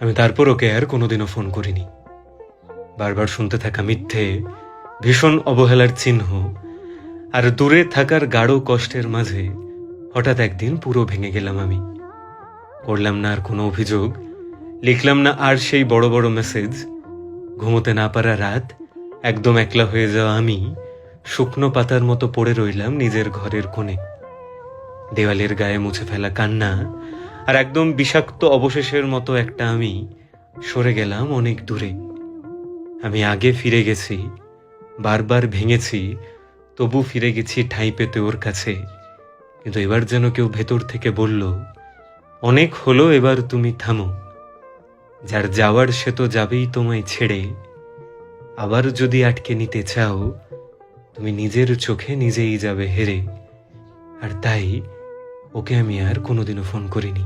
আমি তারপর ওকে আর কোনোদিনও ফোন করিনি। বারবার শুনতে থাকা মিথ্যে, ভীষণ অবহেলার চিহ্ন আর দূরে থাকার গাঢ় কষ্টের মাঝে হঠাৎ একদিন পুরো ভেঙে গেলাম আমি। করলাম না আর কোনো অভিযোগ, লিখলাম না আর সেই বড় বড় মেসেজ। ঘুমোতে না পারা রাত, একদম একলা হয়ে যাওয়া আমি শুকনো পাতার মতো পড়ে রইলাম নিজের ঘরের কোণে। দেওয়ালের গায়ে মুছে ফেলা কান্না আর একদম বিষাক্ত অবশেষের মতো একটা আমি সরে গেলাম অনেক দূরে। আমি আগে ফিরে গেছি, বারবার ভেঙেছি, তবু ফিরে গেছি ঠাঁই পেতে ওর কাছে। কিন্তু এবার যেন কেউ ভেতর থেকে বলল, অনেক হলো, এবার তুমি থামো। যার যাওয়ার সে তো যাবেই তোমায় ছেড়ে। আবার যদি আটকে নিতে চাও, তুমি নিজের চোখে নিজেই যাবে হেরে। আর তাই ওকে আমি আর কোনোদিনও ফোন করিনি।